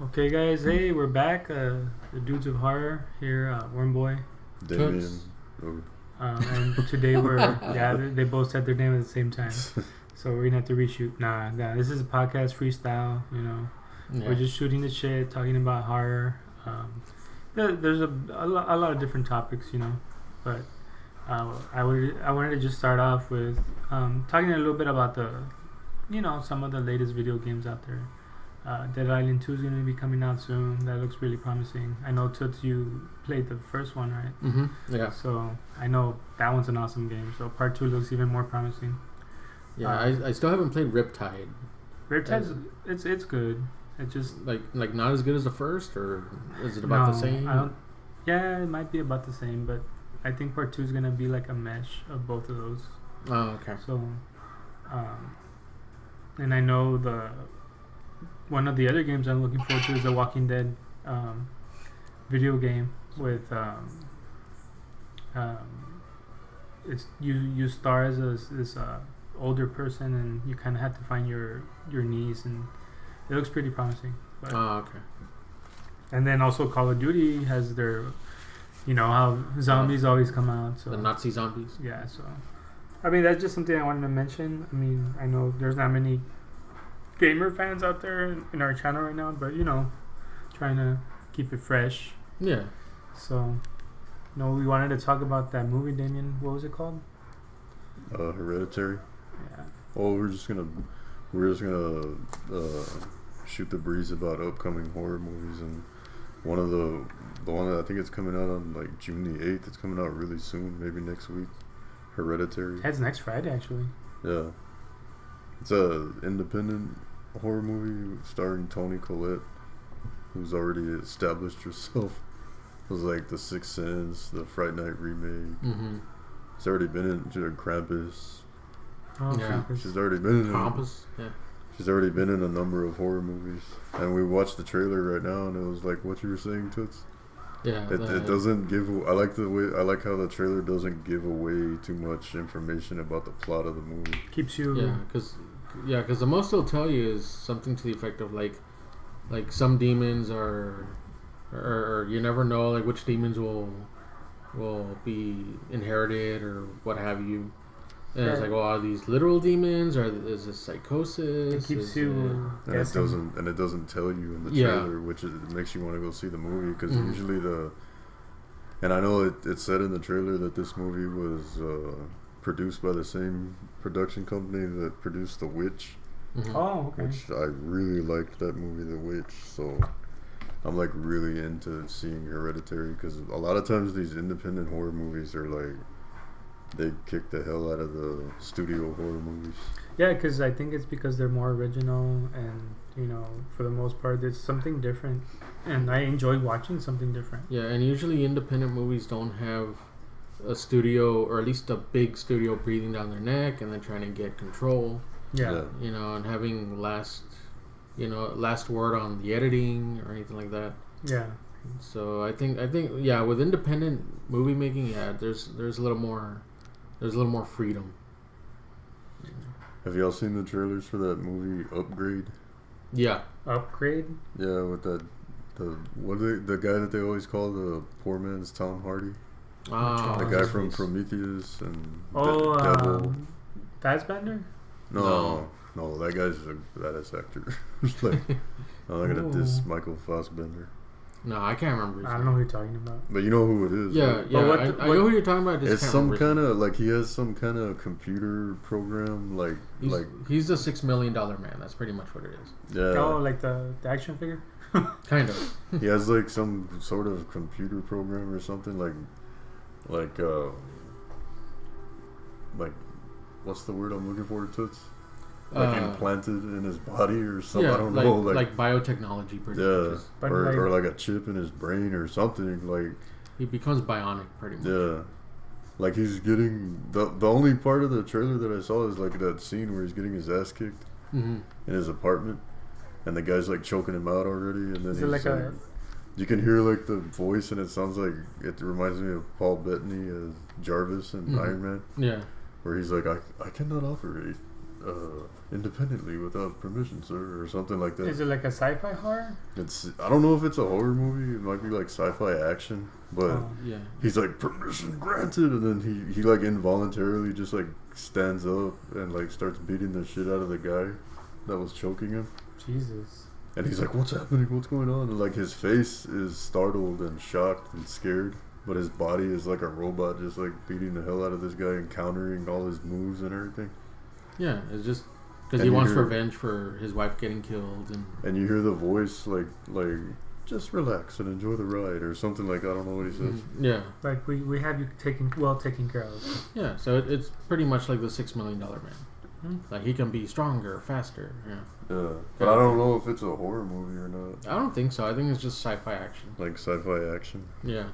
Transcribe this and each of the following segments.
Okay, guys. Hey, we're back. The dudes of horror here. Wormboy. Damien. And today we're they both said their name at the same time, so we're gonna have to reshoot. Nah. This is a podcast freestyle. We're just shooting the shit, talking about horror. There's a lot of different topics, but I wanted to just start off with talking a little bit about some of the latest video games out there. Dead Island 2 is going to be coming out soon. That looks really promising. I know, Toots, you played the first one, right? Mm-hmm. Yeah. So I know that one's an awesome game. So part 2 looks even more promising. Yeah, I still haven't played Riptide. Riptide's it's good. It just like not as good as the first, or is it about the same? Yeah, it might be about the same, but I think part 2 is going to be like a mesh of both of those. Oh, okay. So, and I know one of the other games I'm looking forward to is the Walking Dead video game with it's you star as this older person, and you kind of have to find your niece, and it looks pretty promising. Oh, okay. And then also Call of Duty has their, how zombies always come out. So the Nazi zombies. Yeah, so I mean that's just something I wanted to mention. I mean I know there's not many gamer fans out there in our channel right now, but trying to keep it fresh. Yeah. So, we wanted to talk about that movie, Damien. What was it called? Hereditary. Yeah. Well, we're just gonna shoot the breeze about upcoming horror movies, and one of the one that I think it's coming out on like June the 8th. It's coming out really soon, maybe next week. Hereditary. It's next Friday, actually. Yeah. It's a independent horror movie starring Toni Collette, who's already established herself. It was like The Sixth Sense, the Fright Night remake. Mm-hmm. She's already been in Krampus. Oh, yeah. She's already been in Krampus. Yeah. She's already been in a number of horror movies, and we watched the trailer right now, and it was like what you were saying, Toots. Yeah. It doesn't give. I like how the trailer doesn't give away too much information about the plot of the movie. Keeps you. Yeah, because the most they'll tell you is something to the effect of like some demons are, or you never know like which demons will be inherited or what have you. And it's like, well, are these literal demons, or is this psychosis? It keeps you guessing. And it doesn't tell you in the trailer, which it makes you want to go see the movie, because usually and I know it said in the trailer that this movie was produced by the same production company that produced The Witch. Mm-hmm. Oh, okay. Which I really liked that movie, The Witch. So I'm like really into seeing Hereditary, because a lot of times these independent horror movies are like, they kick the hell out of the studio horror movies. Yeah, because I think it's because they're more original, and for the most part, it's something different, and I enjoy watching something different. Yeah, and usually independent movies don't have a studio, or at least a big studio, breathing down their neck and then trying to get control. Yeah. And having last word on the editing or anything like that. Yeah. So I think yeah, with independent movie making, there's a little more freedom. Have y'all seen the trailers for that movie Upgrade? Yeah. Upgrade? Yeah, with the guy that they always call the poor man's Tom Hardy. The guy from Prometheus and Devil. Fassbender? No, that guy's a badass actor. Like, I'm not gonna diss Michael Fassbender. No, I can't remember. I don't know who you're talking about. But you know who it is. Yeah, right? yeah. I know who you're talking about. It's some kind of like, he has some kind of computer program. He's the $6 million man. That's pretty much what it is. Yeah. Oh, like the action figure. Kind of. He has like some sort of computer program or something like what's the word I'm looking for, Toots? Like implanted in his body or something. Yeah, I don't know. Like biotechnology, pretty much. Or like a chip in his brain or something. Like, he becomes bionic, pretty much. Yeah. Like, he's getting the only part of the trailer that I saw is like that scene where he's getting his ass kicked in his apartment, and the guy's like choking him out already, and then you can hear like the voice, and it sounds like, it reminds me of Paul Bettany as Jarvis and Iron Man. Yeah. Where he's like, I cannot operate. independently without permission, sir, or something like that. Is it like a sci-fi horror? I don't know if it's a horror movie. It might be like sci-fi action, but yeah, he's like, permission granted, and then he like involuntarily just like stands up and like starts beating the shit out of the guy that was choking him. Jesus. And he's like, what's happening? What's going on? And like his face is startled and shocked and scared, but his body is like a robot, just like beating the hell out of this guy and countering all his moves and everything. Yeah, it's just because he wants revenge for his wife getting killed, and you hear the voice like just relax and enjoy the ride or something like, I don't know what he says. Yeah, like we have you taken care of. Yeah, so it's pretty much like the $6 Million Man. Like he can be stronger, faster. Yeah, but I don't know if it's a horror movie or not. I don't think so. I think it's just sci-fi action. Like sci-fi action. Yeah.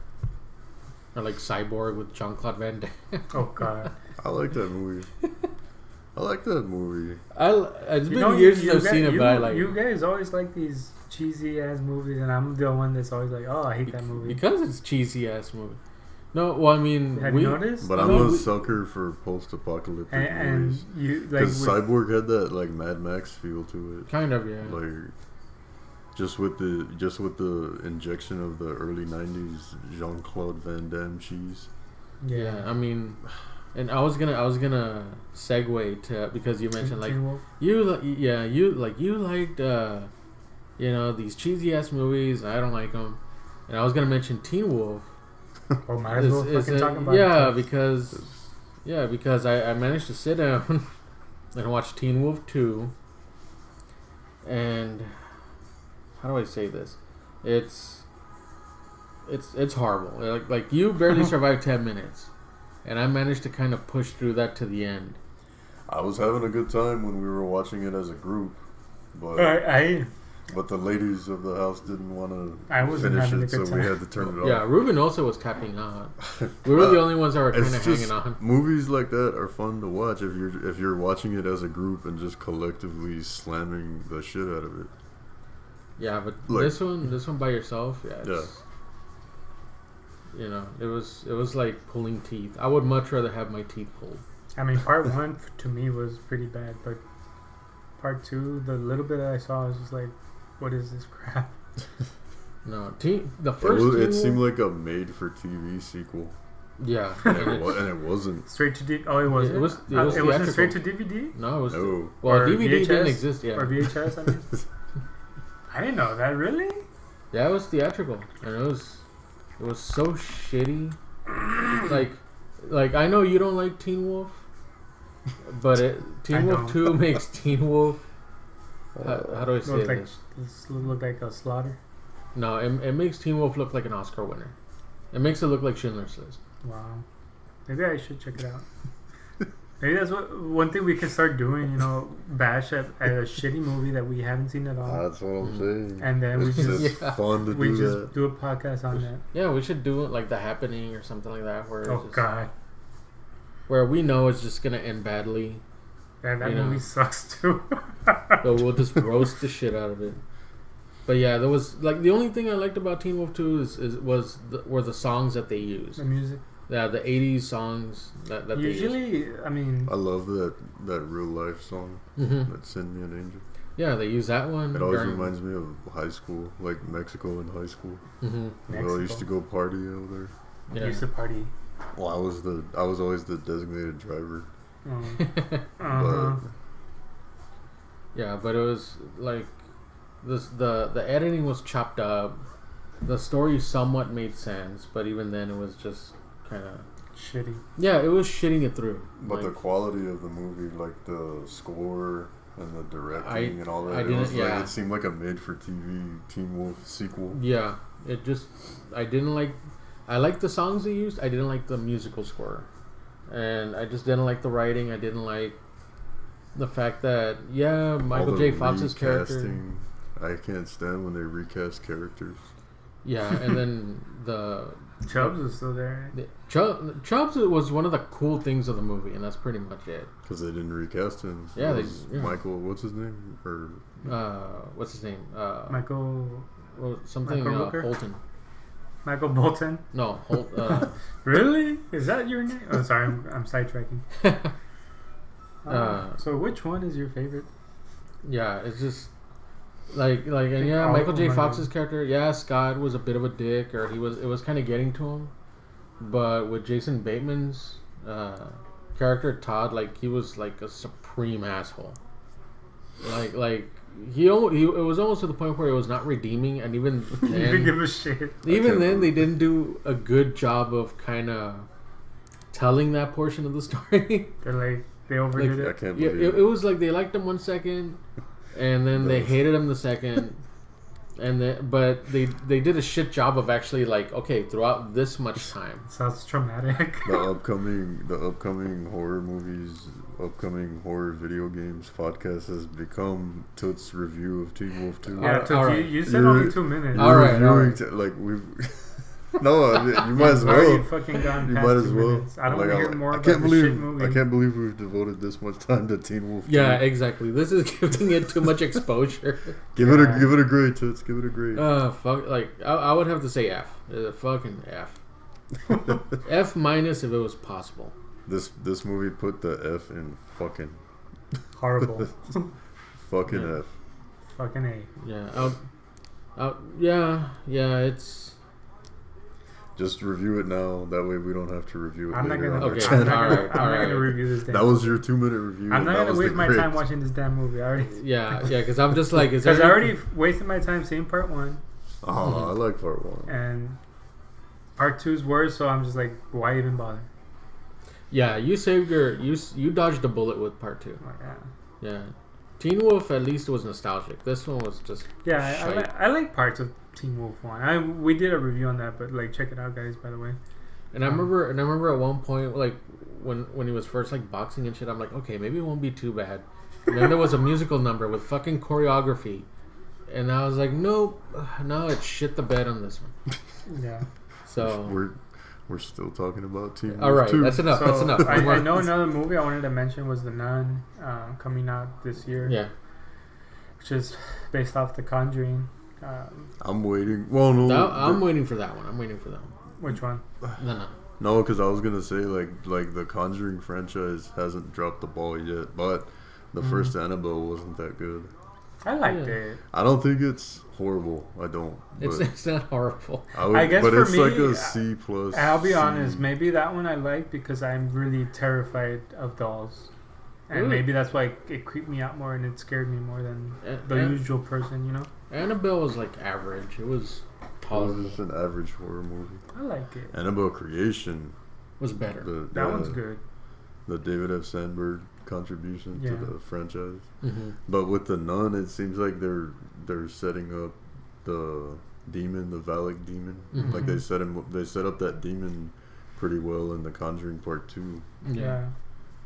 Or like Cyborg with Jean-Claude Van Damme. Oh God. I like that movie. It's been years since I've seen it, but I like. You guys always like these cheesy ass movies, and I'm the one that's always like, oh, I hate that movie because it's cheesy ass movie. No, well, I mean, have you noticed? But I'm a sucker for post-apocalyptic movies. And you like because Cyborg had that like Mad Max feel to it. Kind of, yeah. Like just with the injection of the early '90s Jean-Claude Van Damme cheese. Yeah, I mean, and I was gonna segue to, because you mentioned like you liked these cheesy ass movies. I don't like them, and I was gonna mention Teen Wolf. Or might as well fucking talk about it. Because I managed to sit down and watch Teen Wolf 2, and how do I say this? It's horrible. Like you barely survived 10 minutes, and I managed to kind of push through that to the end. I was having a good time when we were watching it as a group, but but the ladies of the house didn't want to finish it, so we had to turn it off. Yeah, Ruben also was tapping out. We were the only ones that were kind of hanging on. Movies like that are fun to watch if you're watching it as a group and just collectively slamming the shit out of it. Yeah, but like, this one by yourself, it was like pulling teeth. I would much rather have my teeth pulled. I mean, part 1 to me was pretty bad, but part 2, the little bit that I saw, I was just like, what is this crap? No, the first it seemed like a made-for-TV sequel. Yeah, and it wasn't straight to DVD. Oh, it wasn't. It wasn't straight to DVD. No, it was. No. Well, DVD didn't exist yet. Or VHS. I mean, I didn't know that. Really? Yeah, it was theatrical, and it was so shitty. like I know you don't like Teen Wolf, but Teen Wolf 2 makes Teen Wolf. How do I say this? Look like a slaughter. No, it makes Teen Wolf look like an Oscar winner. It makes it look like Schindler's List. Wow. Maybe I should check it out. Maybe that's one thing we can start doing, bash at a shitty movie that we haven't seen at all. That's what I'm saying. And then it's fun to do do a podcast on that. Yeah, we should do it like The Happening or something like that. Where we know it's just going to end badly. Yeah, that movie sucks too. So we'll just roast the shit out of it. But yeah, there was the only thing I liked about Teen Wolf 2 were the songs that they used. The music. Yeah, the 80s songs that usually, they used. I mean, I love that real life song. That Send Me an Angel. Yeah, they use that one. It always reminds me of high school, like Mexico in high school. I used to go party over there. Yeah. Used to party. Well, I was always the designated driver. But it was like the editing was chopped up. The story somewhat made sense, but even then it was just kind of shitty. Yeah, it was shitting it through. But the quality of the movie, like the score and the directing and all that, it seemed like a made-for-TV Teen Wolf sequel. Yeah, I liked the songs they used. I didn't like the musical score. And I just didn't like the writing. I didn't like the fact that, Michael J. Fox's character. I can't stand when they recast characters. Yeah, and then the... Chubbs is still there. Chubbs was one of the cool things of the movie, and that's pretty much it. Because they didn't recast him. Yeah, Michael, what's his name? What's his name? Michael... something Bolton. Michael Bolton? No, Really? Is that your name? Oh, sorry, I'm sidetracking. So which one is your favorite? Yeah, it's just and yeah, Michael J. Fox's character. Yeah, Scott was a bit of a dick, or it was kind of getting to him. But with Jason Bateman's character Todd, like he was like a supreme asshole. Like it was almost to the point where it was not redeeming, and even then, you didn't give a shit. Even then, they didn't do a good job of kind of telling that portion of the story. They overdid it. I can't believe it was like they liked him 1 second, and then they hated him the second, but they did a shit job of actually throughout this much time. Sounds traumatic. The upcoming horror movies, upcoming horror video games podcast has become Toot's review of Teen Wolf 2. Yeah, Toot, you said only 2 minutes. All right. We've. No, you might as well. You fucking gone past 2 minutes. I don't want to hear more about the shit movie. I can't believe we've devoted this much time to Teen Wolf 2. Yeah, exactly. This is giving it too much exposure. Give it a grade, Toots. Give it a grade. Fuck. I would have to say F. Fucking F. F minus if it was possible. This movie put the F in fucking horrible. Fucking yeah. F. Fucking A. Yeah. It's. Just review it now. That way we don't have to review it I'm later. I'm not gonna review this damn movie. That was your 2-minute review. I'm not going to waste my time watching this damn movie. Yeah, because I'm just like... Because I already wasted my time seeing part 1. Oh, I like part 1. And part 2's worse, so I'm just like, why even bother? Yeah, you saved you dodged a bullet with part 2. Yeah. Teen Wolf at least was nostalgic. This one was just I like parts of Teen Wolf 1. We did a review on that, but check it out, guys. By the way, I remember at one point when he was first boxing and shit, I'm like, okay, maybe it won't be too bad. And then there was a musical number with fucking choreography, and I was like, nope, no, it's shit the bed on this one. Yeah. So we're still talking about Teen Wolf. All right, 2. that's enough. So that's enough. I know another movie I wanted to mention was The Nun, coming out this year. Yeah. Which is based off The Conjuring. I'm waiting. Well, no, I'm waiting for that one. Which one? The Nun. No, because I was gonna say like the Conjuring franchise hasn't dropped the ball yet, but the first Annabelle wasn't that good. I liked it. I don't think it's horrible. I don't. It's not horrible. I guess but for it's me, like a C plus. I'll be honest. Maybe that one I like because I'm really terrified of dolls, and maybe that's why it creeped me out more and it scared me more than the usual person. You know. Annabelle was average. It was tolerable. It's an average horror movie. I like it. Annabelle Creation was better. That one's good. The David F. Sandberg contribution to the franchise. Mm-hmm. But with The Nun, it seems like they're setting up the demon, the Valak demon. Mm-hmm. Like they set up that demon pretty well in The Conjuring Part 2. Yeah.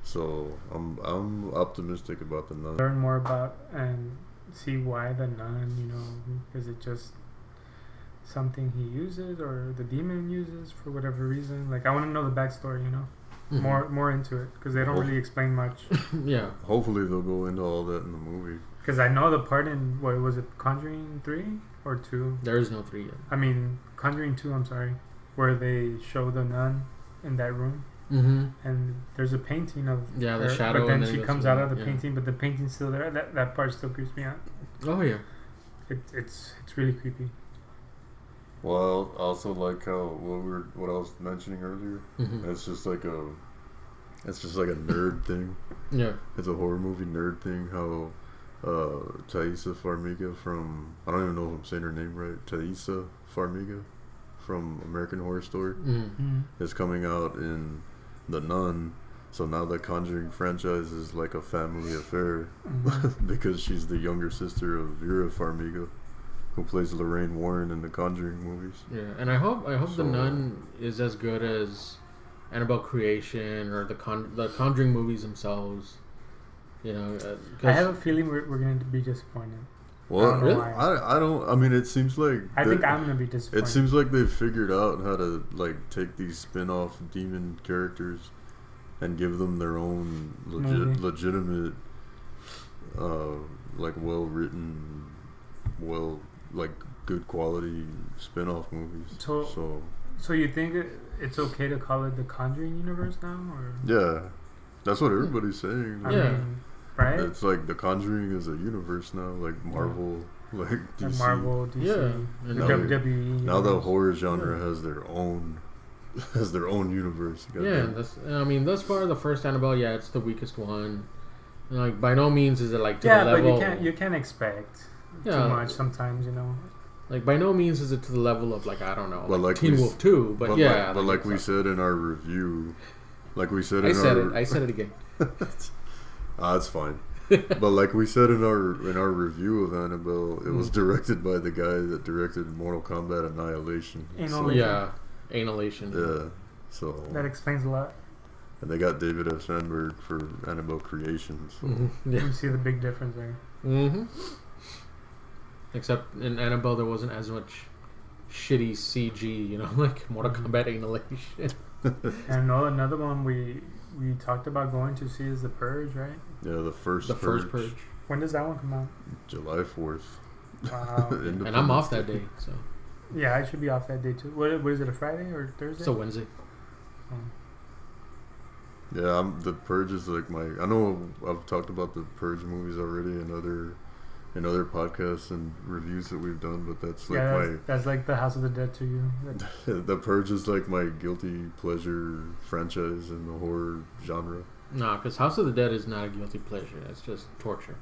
So I'm optimistic about The Nun. Learn more about and see why The Nun. You know, is it just something he uses or the demon uses for whatever reason? I want to know the backstory. You know. Mm-hmm. More into it because they don't really explain much. Yeah. Hopefully they'll go into all that in the movie. Because I know the part in what was it, Conjuring 3 or 2? There is no 3 yet. I mean Conjuring 2. I'm sorry, where they show the nun in that room, and there's a painting of the shadow. But then she comes out of the painting, but the painting's still there. That part still creeps me out. Oh yeah. It's really creepy. Well, I also like how what I was mentioning earlier. Mm-hmm. It's just like a nerd thing. Yeah, it's a horror movie nerd thing. How Taissa Farmiga from, I don't even know if I'm saying her name right, Taissa Farmiga from American Horror Story is coming out in The Nun. So now the Conjuring franchise is like a family affair because she's the younger sister of Vera Farmiga, who plays Lorraine Warren in the Conjuring movies. Yeah, and I hope The Nun is as good as Annabelle Creation or the Conjuring movies themselves. You know, I have a feeling we're going to be disappointed. Well, really? I don't. I mean, it seems like I think I'm going to be disappointed. It seems like they've figured out how to take these spin-off demon characters and give them their own legitimate, well-written, good quality spin-off movies. So you think it's okay to call it the Conjuring universe now, or? Yeah, That's what everybody's saying. I mean, right? It's like The Conjuring is a universe now, like Marvel, like DC. Like Marvel, DC, yeah. the WWE. Now the horror genre has their own universe. Yeah, thus far the first Annabelle, it's the weakest one. And like by no means is it like to the level. But you can't expect too much sometimes, you know. Like by no means is it to the level of like I don't know, like Teen Wolf 2, but like we said in our review, I said it again. That's fine. But like we said in our review of Annabelle, it was directed by the guy that directed Mortal Kombat Annihilation. Annihilation. Yeah, so that explains a lot. And they got David F. Sandberg for Annabelle Creation. So. You see the big difference there. Mm-hmm. Except in Annabelle, there wasn't as much shitty CG, you know, like Mortal Kombat Annihilation. And another one we talked about going to see is The Purge, right? Yeah, the first Purge. When does that one come out? July 4th. Wow. And I'm off that day, so. Yeah, I should be off that day too. What is it, a Friday or Thursday? It's a Wednesday. Oh. Yeah, The Purge is like I know I've talked about the Purge movies already in other podcasts and reviews that we've done, but that's like that's like the House of the Dead to you. The Purge is like my guilty pleasure franchise in the horror genre. No, because House of the Dead is not a guilty pleasure. That's just torture.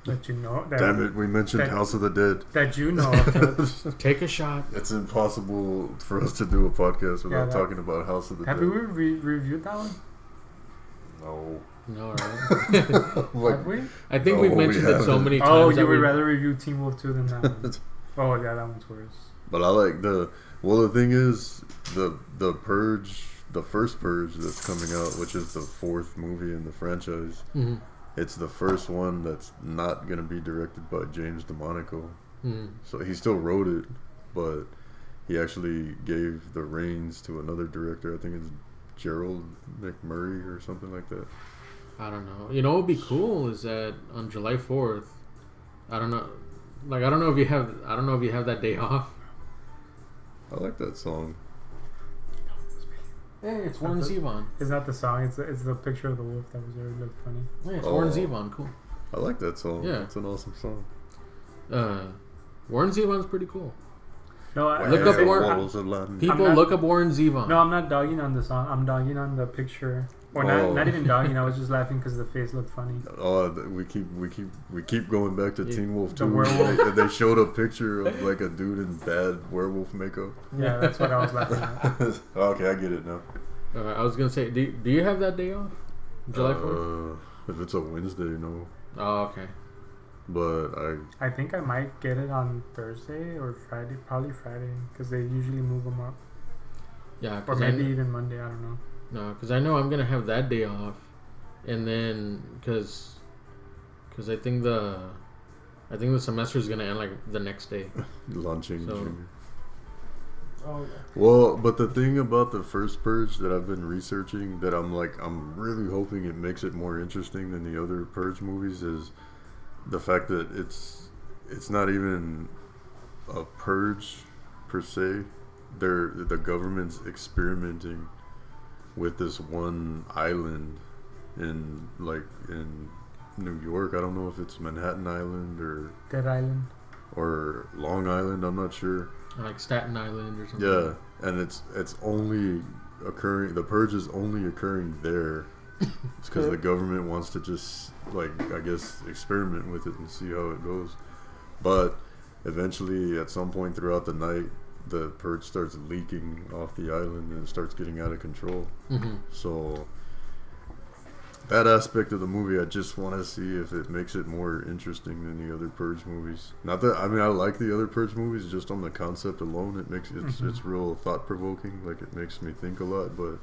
That you know. Damn it, we mentioned House of the Dead. That you know. Take a shot. It's impossible for us to do a podcast without talking about House of the Dead. Have we reviewed that one? No, right? Have we? I think we've mentioned it so many times. Oh, you would rather review Teen Wolf 2 than that one. Oh, yeah, that one's worse. But I like the thing is, the Purge, the first Purge that's coming out, which is the 4th movie in the franchise, it's the first one that's not going to be directed by James DeMonaco. So he still wrote it, but he actually gave the reins to another director. I think it's Gerald McMurray or something like that. I don't know. You know what would be cool is that on July 4th, I don't know if you have that day off. I like that song. Hey, it's Warren Zevon. It's not the song, it's the picture of the wolf that was there. It looked funny. Yeah, it's Warren Zevon, cool. I like that song. Yeah. It's an awesome song. Warren Zevon's pretty cool. No, look up Warren Zevon. No, I'm not dogging on the song. I'm dogging on the picture. Or not even dogging. I was just laughing because the face looked funny. Oh, we keep going back to Teen Wolf 2. They showed a picture of like a dude in bad werewolf makeup. Yeah, that's what I was laughing at. Okay, I get it now. I was gonna say, do you have that day off? July 4th? If it's a Wednesday, no. Oh, okay. But I think I might get it on Thursday or Friday. Probably Friday, because they usually move them up. Yeah, or maybe even Monday. I don't know. No, because I know I'm gonna have that day off, and then because I think the semester is gonna end like the next day. Launching. So. Oh, yeah. Well, but the thing about the first Purge that I've been researching that I'm really hoping it makes it more interesting than the other Purge movies is the fact that it's not even a purge per se. The government's experimenting with this one island in New York. I don't know if it's Manhattan Island or Dead Island or Long Island. I'm not sure. Like Staten Island or something. Yeah, and it's only occurring. The purge is only occurring there. It's because the government wants to just I guess experiment with it and see how it goes. But eventually, at some point throughout the night, the purge starts leaking off the island and it starts getting out of control. So that aspect of the movie, I just want to see if it makes it more interesting than the other Purge movies. Not that I like the other Purge movies just on the concept alone. It makes it's real thought provoking. Like it makes me think a lot. But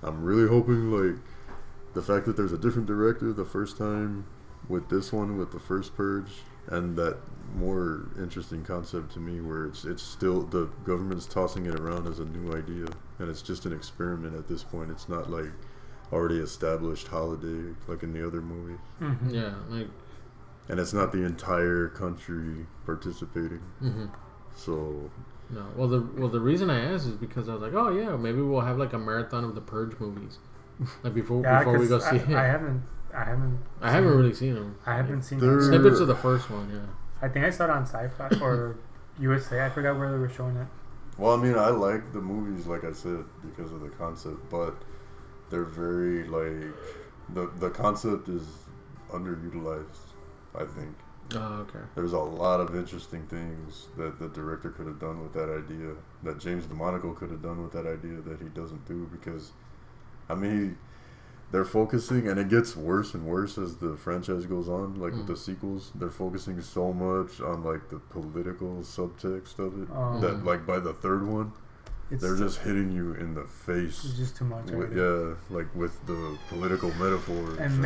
I'm really hoping the fact that there's a different director the first time with this one with the first Purge, and that more interesting concept to me where it's still the government's tossing it around as a new idea and it's just an experiment at this point. It's not like already established holiday like in the other movies. Yeah, and it's not the entire country participating. So no. Well, the reason I asked is because I was like, oh yeah, maybe we'll have like a marathon of the Purge movies. Like before we go see it. I haven't really seen them. I haven't seen snippets of the first one. Yeah. I think I saw it on Sci-Fi or USA. I forgot where they were showing it. Well, I mean, I like the movies, like I said, because of the concept, but they're very like the concept is underutilized, I think. Oh, okay. There's a lot of interesting things that the director could have done with that idea, that James DeMonaco could have done with that idea that he doesn't do, because, I mean, they're focusing, and it gets worse and worse as the franchise goes on, like with the sequels. They're focusing so much on, like, the political subtext of it, that, like, by the third one, they're just hitting you in the face. It's just too much. Like, with the political metaphors. And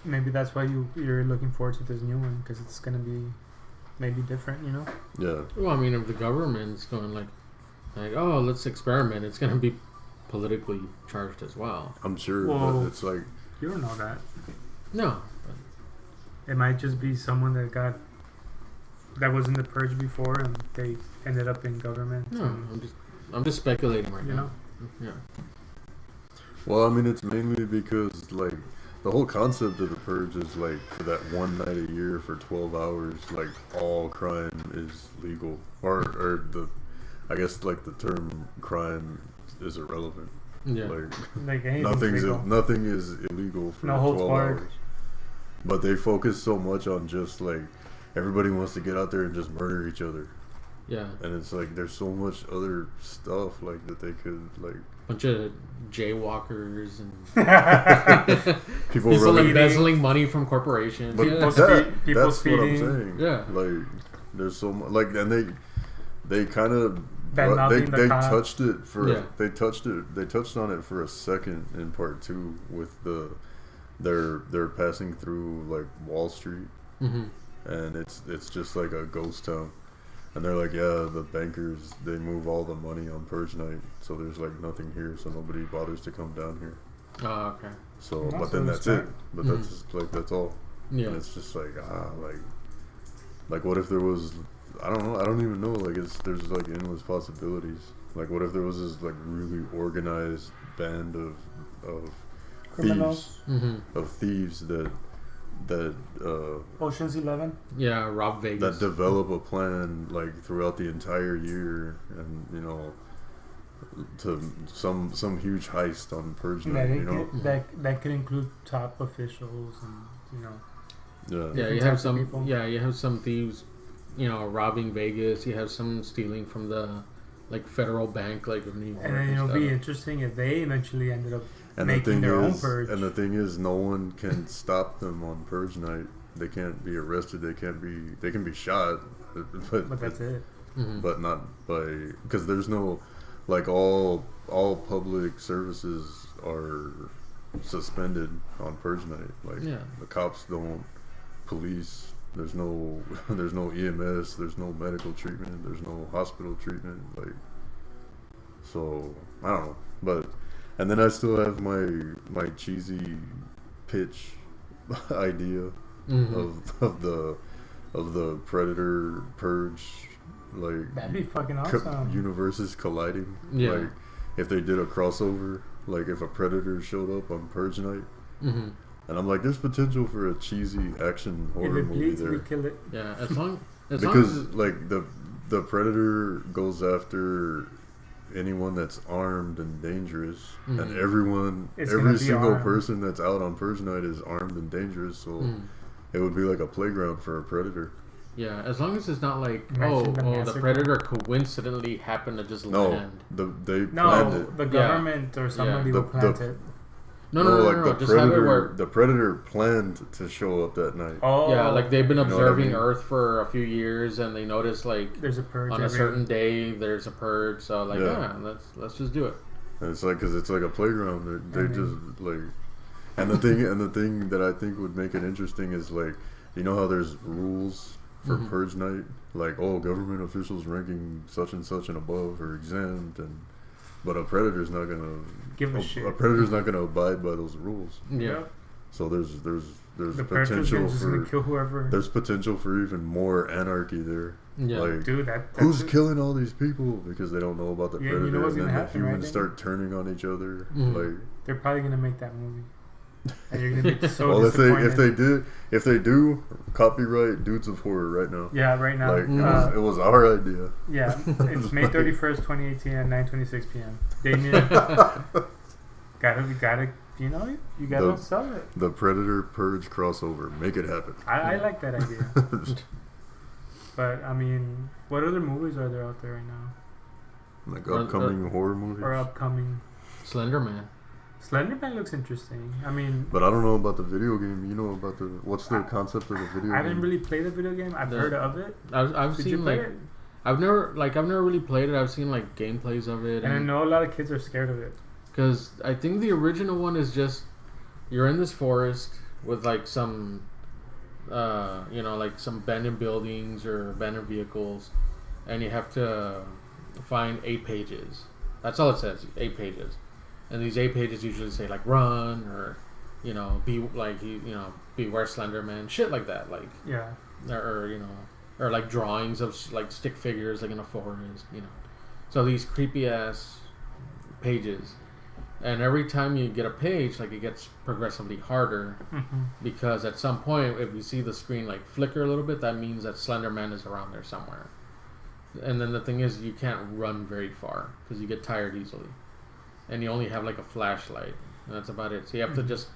maybe that's why you're looking forward to this new one, because it's gonna be maybe different, you know? Yeah. Well, I mean, if the government's going like, oh, let's experiment, it's gonna be politically charged as well. I'm sure, but it's like you don't know that. No. It might just be someone that was in the purge before, and they ended up in government. No, I'm just speculating right now. Yeah. Well, I mean, it's mainly because like. The whole concept of the purge is like for that one night a year for 12 hours, like all crime is legal, or I guess like the term crime is irrelevant. Yeah, like nothing is illegal for 12 hours. But they focus so much on just like everybody wants to get out there and just murder each other. Yeah, and it's like there's so much other stuff like that they could like. Bunch of jaywalkers and people embezzling money from corporations. But people that's speeding. What I'm saying. Yeah, like there's so much like, and they kind of they touched it for they touched on it for a second in part 2 with they're passing through like Wall Street, and it's just like a ghost town. And they're like, yeah, the bankers, they move all the money on Purge Night, so there's like nothing here, so nobody bothers to come down here. Oh, okay. So, but then that's it. But that's just, like, that's all. Yeah. And it's just like, like what if there was, I don't know, I don't even know, like there's like endless possibilities. Like what if there was this like really organized band of criminals, thieves that Ocean's 11, rob Vegas, that develop a plan like throughout the entire year, and you know, to some huge heist on Purge Night, you know, that could include top officials, and you know, you have some thieves, you know, robbing Vegas. You have some stealing from the like federal bank, like of New York. And then it'll be interesting if they eventually ended up and making their own purge. And the thing is, no one can stop them on Purge Night. They can't be arrested. They can be shot, but that's it. But not because there's no like all public services are suspended on Purge Night. Like the cops don't, police. There's no EMS. There's no medical treatment. There's no hospital treatment. Like, so I don't know, but. And then I still have my cheesy pitch idea of the Predator Purge, like that'd be fucking awesome. Universes colliding. Like if they did a crossover, like if a Predator showed up on Purge Night, and I'm like, there's potential for a cheesy action horror movie there. We kill it. Yeah, because like the Predator goes after anyone that's armed and dangerous, and every single person that's out on Purge Night is armed and dangerous, so it would be like a playground for a predator. Yeah, as long as it's not like the predator coincidentally happened to just land. They planned it. The government or somebody will plant it. No. Just have it where the predator planned to show up that night. Oh, yeah, like they've been observing Earth for a few years, and they noticed like there's a purge on a certain day. There's a purge, so like let's just do it. And it's like because it's like a playground. They just like, and the thing that I think would make it interesting is like, you know how there's rules for Purge Night, like government officials ranking such and such and above are exempt, but a predator's not gonna give a shit. A predator's not gonna abide by those rules. Yeah. So there's the potential for kill whoever. There's potential for even more anarchy there. Yeah. Like, dude, who's killing all these people because they don't know about the predator, you know what's and then gonna happen, humans start turning on each other. Like they're probably gonna make that movie. And you're gonna be so well, disappointed. if they do, copyright Dudes of Horror right now. Yeah, right now. Like it was our idea. Yeah, it's May 31st, 2018 at 9:26 p.m. Damien, gotta, you know, you gotta sell it. The Predator Purge crossover, make it happen. I like that idea. But I mean, what other movies are there out there right now? Like upcoming horror movies or upcoming Slender Man. Slender Man looks interesting. I mean, but I don't know about the video game. You know about what's the concept of the video game? I didn't really play the video game. I've heard of it. I've Did seen you play like it? I've never really played it. I've seen like gameplays of it, and I know a lot of kids are scared of it. Because I think the original one is just you're in this forest with like some, you know, like some abandoned buildings or abandoned vehicles, and you have to find 8 pages. That's all it says, 8 pages. And these 8 pages usually say like run or, you know, be like beware Slender Man, shit like that, like yeah, or you know, or like drawings of like stick figures like in a forest, you know. So these creepy ass pages, and every time you get a page, like it gets progressively harder because at some point, if you see the screen like flicker a little bit, that means that Slender Man is around there somewhere. And then the thing is, you can't run very far because you get tired easily. And you only have like a flashlight, and that's about it. So you have to just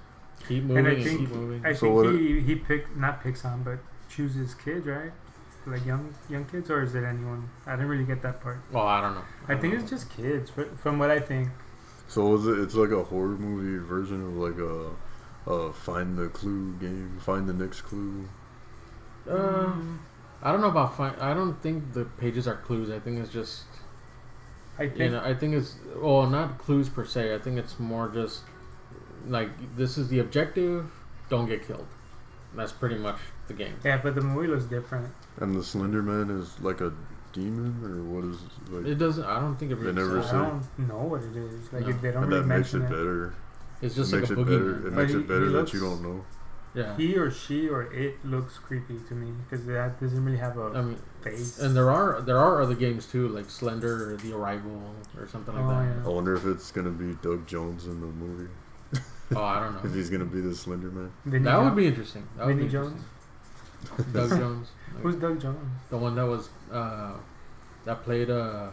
keep moving and keep moving. I think he picks on, but chooses kids, right? Like young kids, or is it anyone? I didn't really get that part. Well, I don't know. I think it's just kids, from what I think. So is it? It's like a horror movie version of like a find the clue game, find the next clue. I don't know about I don't think the pages are clues. I think it's just. I think it's not clues per se. I think it's more just like this is the objective. Don't get killed. That's pretty much the game. Yeah, but the movie looks different. And the Slender Man is like a demon, or what is like? It doesn't. I don't think it really. They never say. I don't know what it is. Like they don't and really that makes mention it better. It's just it like makes a it better. boogeyman. It makes it better that you don't know. Yeah. He or she or it looks creepy to me because that doesn't really have a face. And there are other games too, like Slender or The Arrival or something like that. Yeah. I wonder if it's gonna be Doug Jones in the movie. Oh, I don't know. If he's gonna be the Slender Man. That would be interesting. Vinny Jones. Doug Jones. Who's Doug Jones? The one that was that played the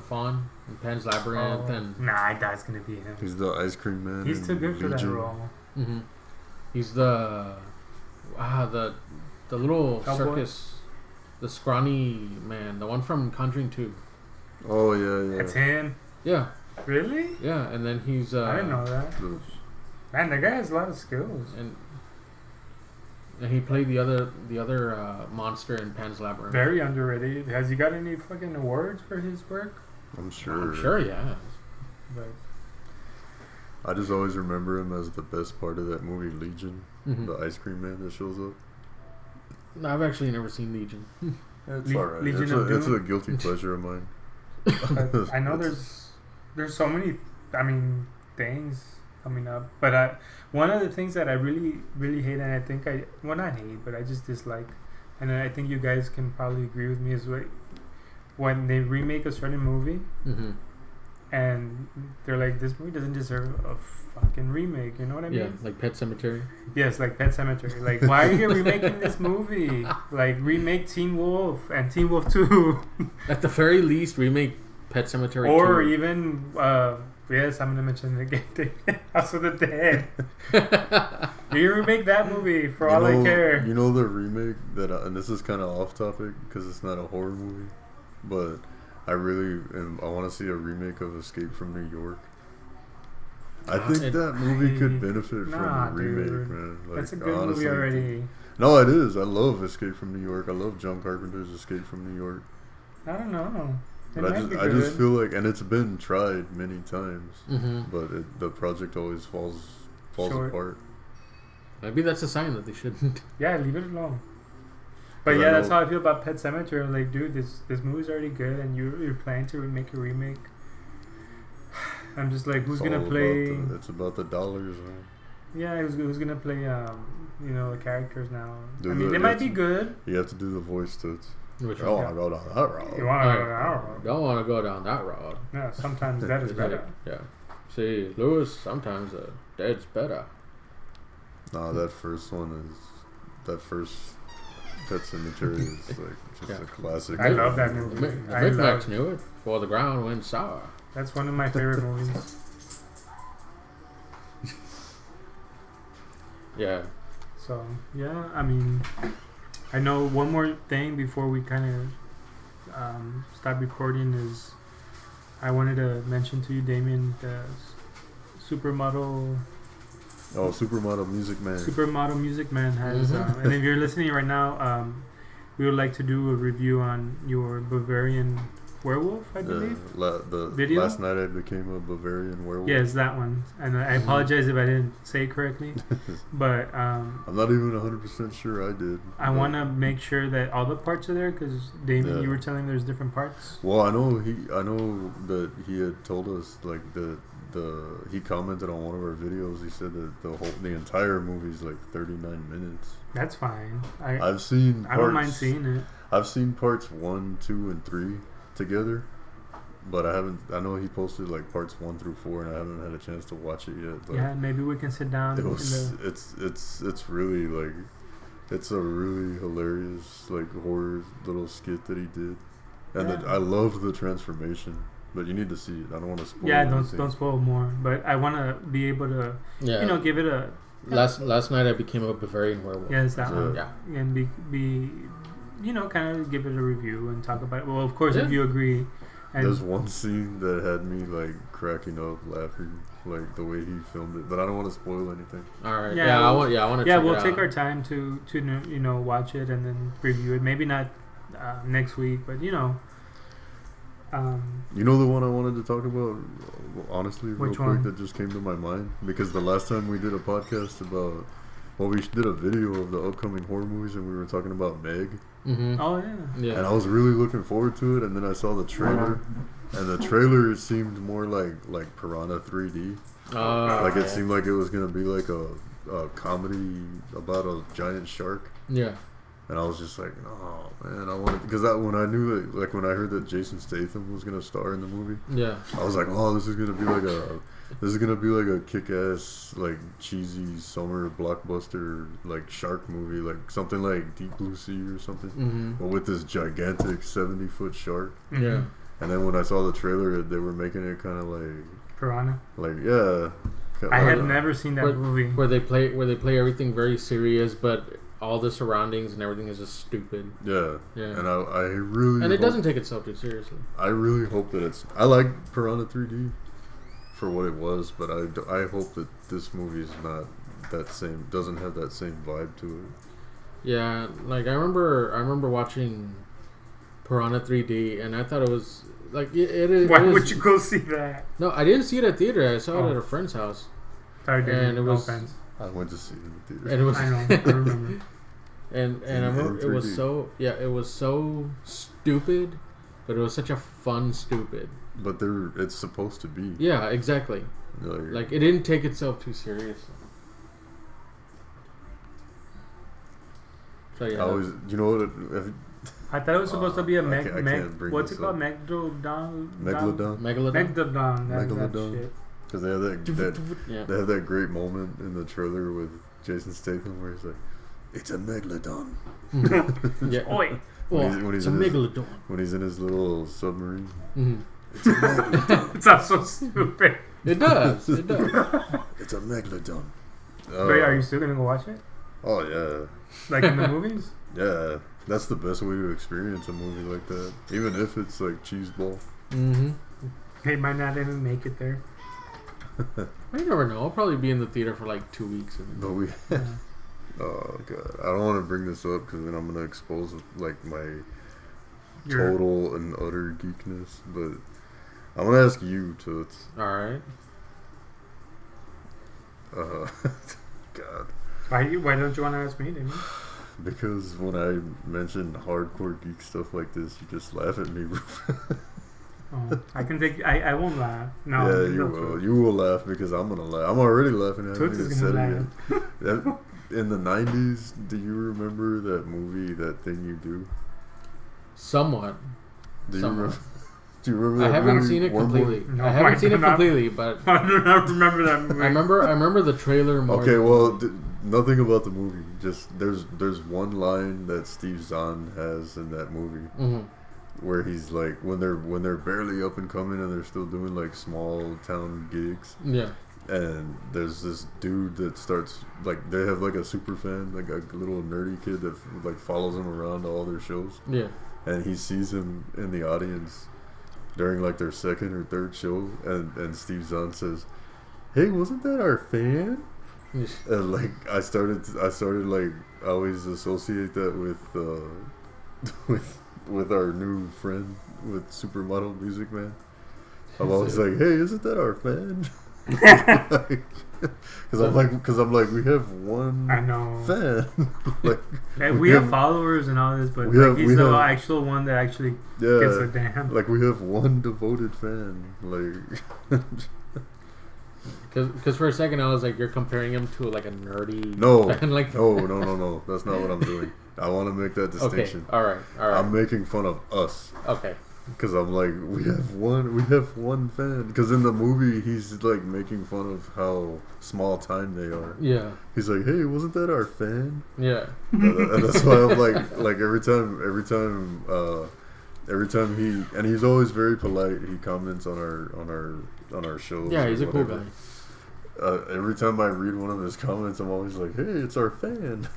Fawn in Pan's Labyrinth and. Nah, that's gonna be him. He's the ice cream man. He's too good for that role. Mm-hmm. He's the little Cowboy? circus, the scrawny man, the one from Conjuring 2. Oh yeah. That's him. Yeah. Really? Yeah, and then he's. I didn't know that. Man, that guy has a lot of skills. And he played the other monster in Pan's Labyrinth. Very underrated. Has he got any fucking awards for his work? I'm sure. I'm sure he has. But I just always remember him as the best part of that movie, Legion, Mm-hmm. the ice cream man that shows up. No, I've actually never seen Legion. It's alright. It's a guilty pleasure of mine. I know there's so many, things coming up. But one of the things that I really, really hate, and I think not hate, but I just dislike, and I think you guys can probably agree with me, is when they remake a certain movie, and they're like, this movie doesn't deserve a fucking remake. You know what I mean? Yeah, like Pet Sematary. Yes, like Pet Sematary. Like, why are you remaking this movie? Like, remake Teen Wolf and Teen Wolf 2. At the very least, remake Pet Sematary 2. Or even, yes, I'm going to mention it again. House of the Dead. You remake that movie for all I care. You know the remake and this is kind of off topic because it's not a horror movie, but I want to see a remake of Escape from New York. I think that movie could benefit from a remake, man. Like, that's a good movie already. No, it is. I love Escape from New York. I love John Carpenter's Escape from New York. I don't know. But I just feel like, and it's been tried many times, but the project always falls apart. Maybe that's a sign that they shouldn't. Yeah, leave it alone. But yeah, that's how I feel about Pet Sematary. I'm like, dude, this movie's already good, and you're planning to make a remake. I'm just like, who's gonna play? It's about the dollars, man. Yeah, who's gonna play? The characters now. Dude, they might be good. You have to do the voice to. Which I want to go down that road. You want to go down that road? Don't want to go down that road. Yeah, sometimes that is better. Yeah. See, Lewis, sometimes the dead's better. Nah, that first Pet Sematary is like just a classic. I love that movie. The Micmacs knew it before the ground went sour. That's one of my favorite movies. Yeah. So, yeah, I mean, I know one more thing before we kind of stop recording is I wanted to mention to you, Damien, the Supermodel. Oh, Supermodel Music Man. Supermodel Music Man has, and if you're listening right now, we would like to do a review on your Bavarian werewolf, I believe. The video? Last Night I Became a Bavarian Werewolf. Yes, that one. And I apologize if I didn't say it correctly, but I'm not even 100% sure I did. I want to make sure that all the parts are there because Damien, you were telling there's different parts. Well, I know that he had told us like he commented on one of our videos. He said that the entire movie's like 39 minutes. That's fine. I don't mind seeing it. I've seen parts 1, 2, and 3 together, but I haven't. I know he posted like parts 1 through 4, and I haven't had a chance to watch it yet. But yeah, maybe we can sit down. It's really like it's a really hilarious like horror little skit that he did, and I love the transformation. But you need to see it. I don't want to spoil. Yeah, don't spoil more. But I want to be able to, give it a. Last night I became a Bavarian werewolf. Yeah, it's that one. Yeah, and be kind of give it a review and talk about it. Well, of course, if you agree. And there's one scene that had me like cracking up, laughing, like the way he filmed it. But I don't want to spoil anything. All right. I want to. Yeah, we'll take our time to watch it and then review it. Maybe not next week, but You know the one I wanted to talk about, honestly, real quick, that just came to my mind? Because the last time we did a podcast about, we did a video of the upcoming horror movies, and we were talking about Meg. Mm-hmm. Oh, yeah. And I was really looking forward to it, and then I saw the trailer, and the trailer seemed more like Piranha 3D. It seemed like it was going to be like a comedy about a giant shark. Yeah. And I was just like, oh man, I wanted, because when I knew that, like when I heard that Jason Statham was gonna star in the movie, I was like, oh, this is gonna be like a kick-ass like cheesy summer blockbuster like shark movie, like something like Deep Blue Sea or something, but with this gigantic 70-foot shark. Yeah. And then when I saw the trailer, they were making it kind of like Piranha. Like I have never seen that movie where they play everything very serious, but all the surroundings and everything is just stupid. Yeah. And I really... And it doesn't take itself too seriously. I really hope that it's... I like Piranha 3D for what it was, but I hope that this movie is not that same... doesn't have that same vibe to it. Yeah, like I remember watching Piranha 3D, and I thought it was... like it is. Why would you go see that? No, I didn't see it at theater. I saw it at a friend's house. Sorry, and it was... I went to see it in the theater. And it was, I know, I remember. and I remember it was so stupid, but it was such a fun stupid. But it's supposed to be. Yeah, exactly. Like it didn't take itself too seriously. So yeah. I thought it was supposed to be a what's it called? Megalodon. That shit. Because they have they have that great moment in the trailer with Jason Statham where he's like, "It's a megalodon." Yeah. Oi. When he's a megalodon. When he's in his little submarine. Mm-hmm. It's a megalodon. It sounds so stupid. It does. It's a megalodon. Wait, are you still gonna go watch it? Oh yeah. Like in the movies? Yeah, that's the best way to experience a movie like that. Even if it's like cheeseball. Mm-hmm. They might not even make it there. I never know. I'll probably be in the theater for like 2 weeks. Oh god, I don't want to bring this up because then I'm gonna expose like my total and utter geekness. But I'm gonna ask you, Toots. All right. God. Why don't you want to ask me, Damien? Because when I mention hardcore geek stuff like this, you just laugh at me. Oh, I can take. I won't laugh. No. Yeah, you will. You will laugh because I'm gonna laugh. I'm already laughing at Toots it. Is gonna laugh. In the 90s, do you remember that movie, That Thing You Do? Somewhat. Do you remember? Do you remember that I haven't movie, seen it completely. No, I haven't seen it completely, but I do not remember that movie. I remember the trailer more. Okay, well, nothing about the movie. Just there's one line that Steve Zahn has in that movie where he's like, when they're barely up and coming and they're still doing like small town gigs. Yeah. And there's this dude that starts, like, they have like a super fan, like a little nerdy kid that like follows him around to all their shows. Yeah. And he sees him in the audience during like their second or third show, and Steve Zahn says, "Hey, wasn't that our fan?" And like I started like, I always associate that with our new friend with Supermodel Music Man. I'm always like, "Hey, isn't that our fan?" Because I'm like, we have one fan. Like, we have followers and all this, but like, he's the actual one that actually gets a damn. Like, we have one devoted fan. Like, because for a second I was like, you're comparing him to like a nerdy. No, fan, like no. That's not what I'm doing. I want to make that distinction. Okay, all right. I'm making fun of us. Okay. Because I'm like, we have one fan. Because in the movie, he's like making fun of how small time they are. Yeah. He's like, "Hey, wasn't that our fan?" Yeah. And that's why I'm like every time he, and he's always very polite. He comments on our shows. Yeah, he's a cool guy. Every time I read one of his comments, I'm always like, "Hey, it's our fan."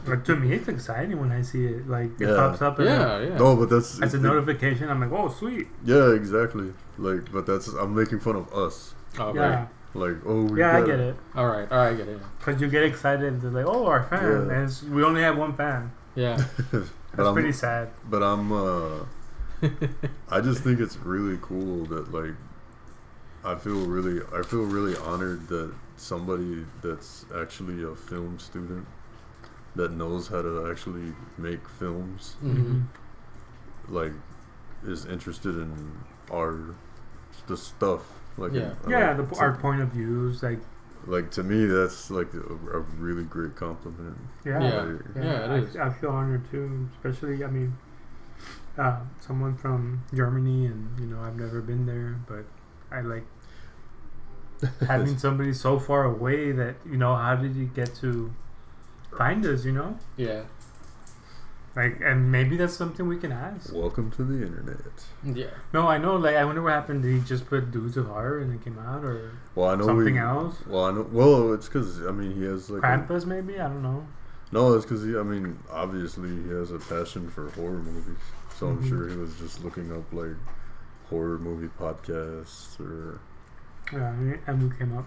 But to me, it's exciting when I see it. Like, it pops up. Yeah. No, but that's as a notification. I'm like, "Oh, sweet." Yeah, exactly. Like, but I'm making fun of us. Oh, yeah. right. Like, oh, yeah, I get it. All right, I get it. Because you get excited. They're like, "Oh, our fan," and we only have one fan. Yeah. That's pretty sad. But I just think it's really cool that, like, I feel really honored that somebody that's actually a film student that knows how to actually make films, like, is interested in the stuff. Like, our point of views, like, to me, that's like a really great compliment. Yeah, it is. I feel honored too, especially, I mean, someone from Germany, and I've never been there, but I like having somebody so far away that, how did you get to find us, Yeah. Like, and maybe that's something we can ask. Welcome to the internet. Yeah. No, I know, like, I wonder what happened. Did he just put Dudes of Horror and it came out, or something else? Well, I know. Well, it's because, I mean, he has like Krampus, maybe? I don't know. No, it's because obviously he has a passion for horror movies. So I'm sure he was just looking up like horror movie podcasts or. Yeah, and we came up.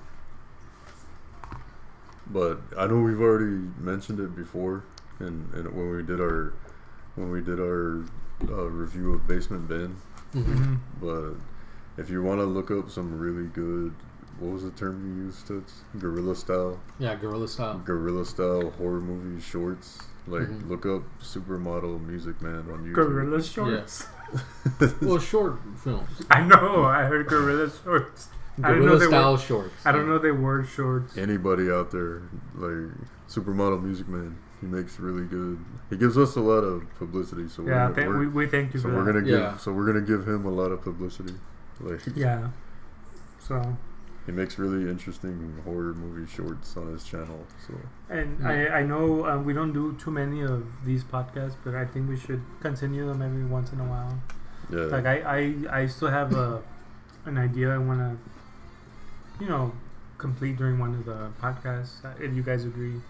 But I know we've already mentioned it before, and when we did our review of Basement Ben. But if you want to look up some really good, what was the term you used? Guerrilla style. Yeah, guerrilla style. Guerrilla style horror movie shorts. Like, look up Supermodel Music Man on YouTube. Guerrilla shorts. Yeah. Well, short films. I know. I heard guerrilla shorts. Guerrilla style shorts. I don't know they were shorts. Anybody out there, like, Supermodel Music Man, he makes really good. He gives us a lot of publicity, so we thank you. So for we're that. gonna give him a lot of publicity. Like, yeah. So he makes really interesting horror movie shorts on his channel. So, and I know we don't do too many of these podcasts, but I think we should continue them every once in a while. Yeah. Like I still have an idea I want to, complete during one of the podcasts, if you guys agree.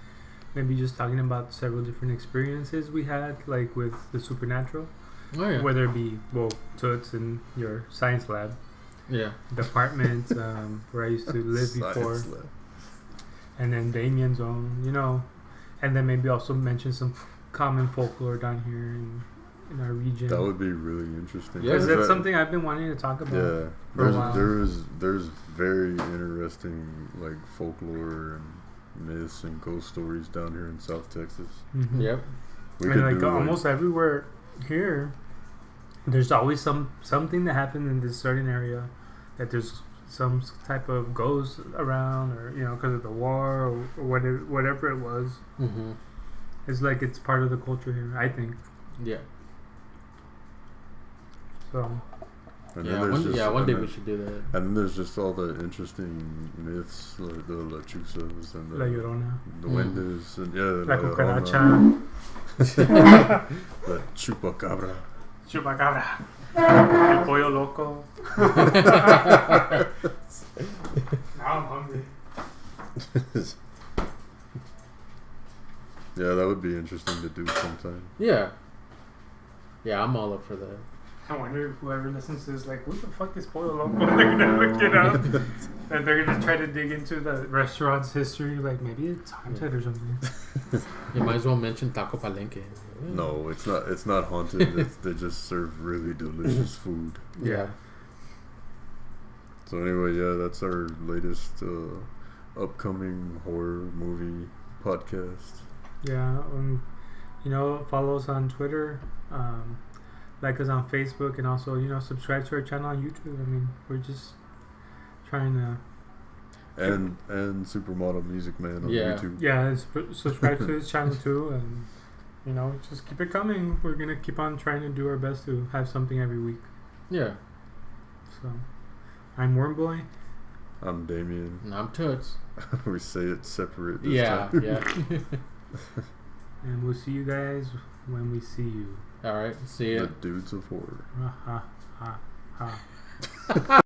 Maybe just talking about several different experiences we had, like with the supernatural. Oh, yeah. Whether it be, Toots in your science lab. Yeah. The apartment where I used to live before. And then Damien's own, and then maybe also mention some common folklore down here in our region. That would be really interesting. Yeah, because that's something I've been wanting to talk about. Yeah, for a while. There's very interesting, like, folklore and myths and ghost stories down here in South Texas. Mm-hmm. Yep. We and could do almost everywhere here, there's always something that happened in this certain area, that there's some type of ghost around, or because of the war or whatever it was. Mm-hmm. It's like it's part of the culture here, I think. Yeah. So And one day we should do that. And then there's just all the interesting myths, like the lechuzas and La Llorona, the Wendes, and La Cucaracha, the Chupacabra. Chupacabra, El Pollo Loco. Now I'm hungry. Yeah, that would be interesting to do sometime. Yeah, I'm all up for that. I wonder if whoever listens to this, like, what the fuck is Pollo Loco? They're gonna look it up, and they're gonna try to dig into the restaurant's history. Like, maybe it's haunted or something. You might as well mention Taco Palenque. No, it's not. It's not haunted. They just serve really delicious food. Yeah. So anyway, yeah, that's our latest upcoming horror movie podcast. Yeah, follow us on Twitter, like us on Facebook, and also, subscribe to our channel on YouTube. I mean, we're just trying to... And Supermodel Music Man on YouTube. Yeah, subscribe to his channel too, and, just keep it coming. We're going to keep on trying to do our best to have something every week. Yeah. So, I'm Wormboy. I'm Damien. And I'm Toots. We say it separate this time. Yeah. And we'll see you guys when we see you. All right. See ya. The Dudes of Horror. Ha ha ha ha.